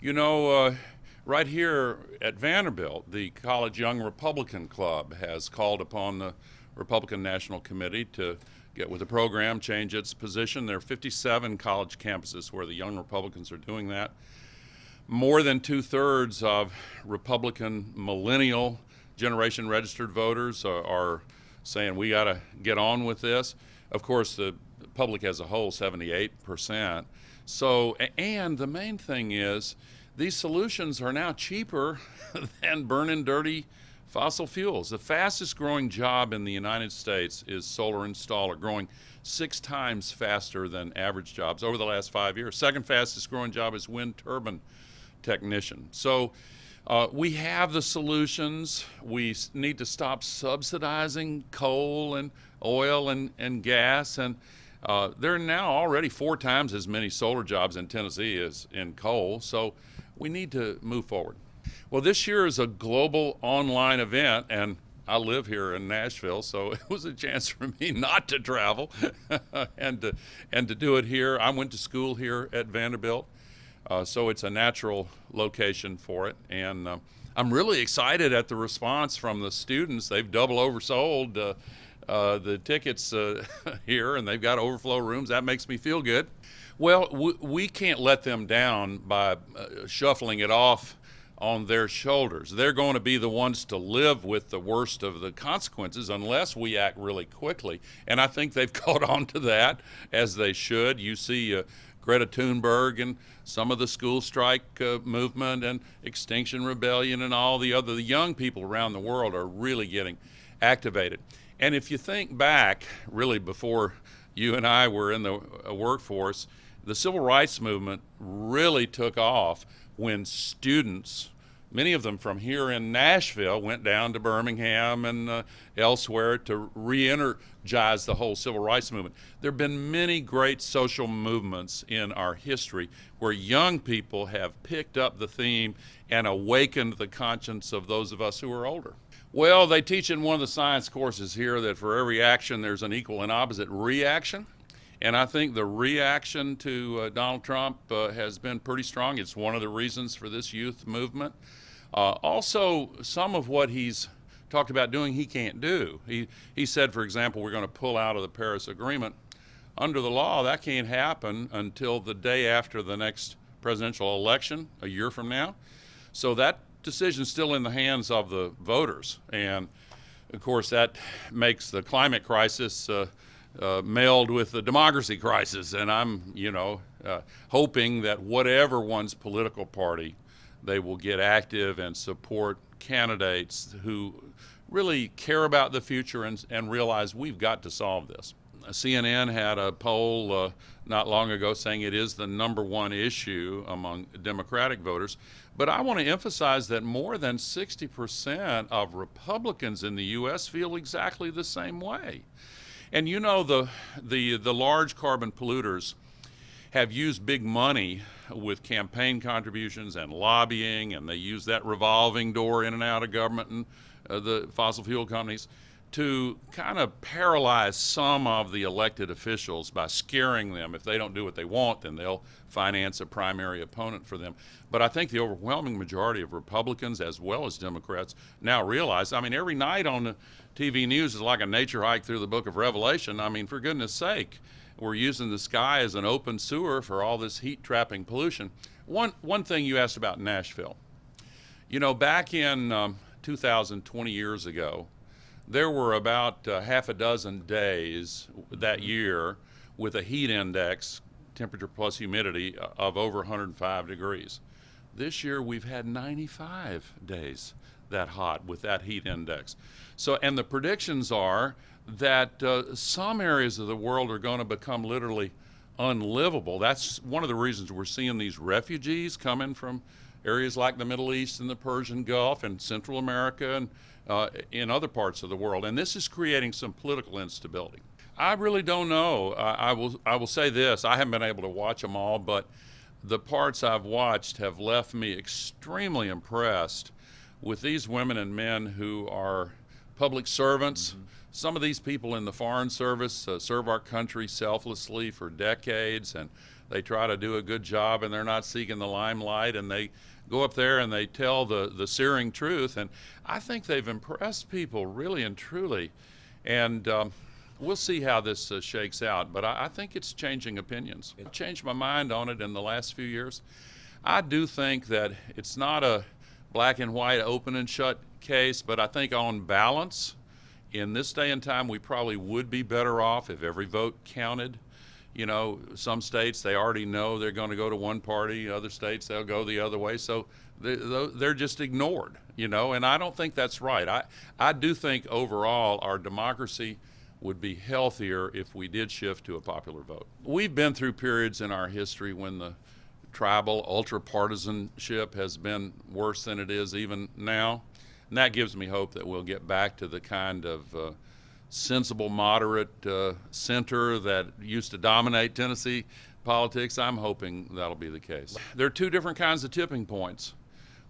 You know, right here at Vanderbilt, the College Young Republican Club has called upon the Republican National Committee to get with the program, change its position. There are 57 college campuses where the Young Republicans are doing that. More than two-thirds of Republican millennial generation registered voters are saying we got to get on with this. Of course, the public as a whole, 78%. So, and the main thing is these solutions are now cheaper than burning dirty fossil fuels. The fastest growing job in the United States is solar installer, growing 6 times faster than average jobs over the last 5 years. Second fastest growing job is wind turbine technician. So we have the solutions. We need to stop subsidizing coal and oil and gas. And there are now already 4 times as many solar jobs in Tennessee as in coal. So we need to move forward. Well, this year is a global online event, and I live here in Nashville, so it was a chance for me not to travel and to do it here. I went to school here at Vanderbilt. So it's a natural location for it, and I'm really excited at the response from the students. They've double oversold the tickets here, and they've got overflow rooms. That makes me feel good. Well, we can't let them down by shuffling it off on their shoulders. They're going to be the ones to live with the worst of the consequences unless we act really quickly, and I think they've caught on to that, as they should. You see Greta Thunberg and some of the school strike movement and Extinction Rebellion and all the young people around the world are really getting activated. And if you think back, really before you and I were in the workforce, the civil rights movement really took off when students, many of them from here in Nashville, went down to Birmingham and elsewhere to re-energize the whole civil rights movement. There have been many great social movements in our history where young people have picked up the theme and awakened the conscience of those of us who are older. Well, they teach in one of the science courses here that for every action there's an equal and opposite reaction. And I think the reaction to Donald Trump has been pretty strong. It's one of the reasons for this youth movement. Also, some of what he's talked about doing, he can't do. He said, for example, we're going to pull out of the Paris Agreement. Under the law, that can't happen until the day after the next presidential election, a year from now. So that decision's still in the hands of the voters. And, of course, that makes the climate crisis melded with the democracy crisis, and I'm, hoping that whatever one's political party, they will get active and support candidates who really care about the future and realize we've got to solve this. CNN had a poll not long ago saying it is the #1 issue among Democratic voters, but I want to emphasize that more than 60% of Republicans in the U.S. feel exactly the same way. And the large carbon polluters have used big money with campaign contributions and lobbying, and they use that revolving door in and out of government and the fossil fuel companies to kind of paralyze some of the elected officials by scaring them. If they don't do what they want, then they'll finance a primary opponent for them. But I think the overwhelming majority of Republicans as well as Democrats now realize, every night on the TV news is like a nature hike through the book of Revelation. For goodness sake, we're using the sky as an open sewer for all this heat-trapping pollution. One thing you asked about Nashville. Back in 2020 years ago, there were about half a dozen days that year with a heat index, temperature plus humidity, of over 105 degrees. This year we've had 95 days that hot with that heat index. So, and the predictions are that some areas of the world are going to become literally unlivable. That's one of the reasons we're seeing these refugees coming from areas like the Middle East and the Persian Gulf and Central America and in other parts of the world. And this is creating some political instability. I really don't know. I will say this, I haven't been able to watch them all, but the parts I've watched have left me extremely impressed with these women and men who are public servants. Mm-hmm. Some of these people in the Foreign Service serve our country selflessly for decades, and they try to do a good job and they're not seeking the limelight, and they go up there and they tell the searing truth. And I think they've impressed people really and truly. And we'll see how this shakes out, but I think it's changing opinions. I've changed my mind on it in the last few years. I do think that it's not a black and white, open and shut case, but I think on balance, in this day and time, we probably would be better off if every vote counted. You know, some states, they already know they're going to go to one party. Other states, they'll go the other way. So they're just ignored, you know, and I don't think that's right. I do think overall our democracy would be healthier if we did shift to a popular vote. We've been through periods in our history when the tribal ultra-partisanship has been worse than it is even now. And that gives me hope that we'll get back to the kind of sensible, moderate center that used to dominate Tennessee politics. I'm hoping that'll be the case. There are two different kinds of tipping points.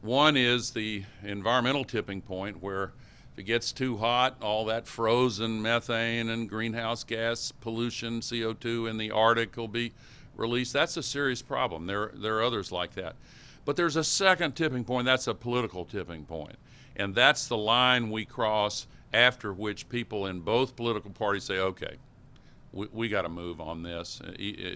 One is the environmental tipping point, where if it gets too hot, all that frozen methane and greenhouse gas pollution, CO2 in the Arctic will be released. That's a serious problem. There are others like that. But there's a second tipping point. That's a political tipping point. And that's the line we cross after which people in both political parties say, okay, we got to move on this.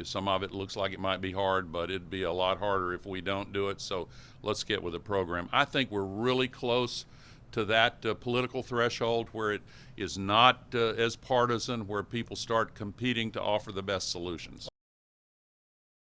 Some of it looks like it might be hard, but it'd be a lot harder if we don't do it. So let's get with a program. I think we're really close to that political threshold where it is not as partisan, where people start competing to offer the best solutions.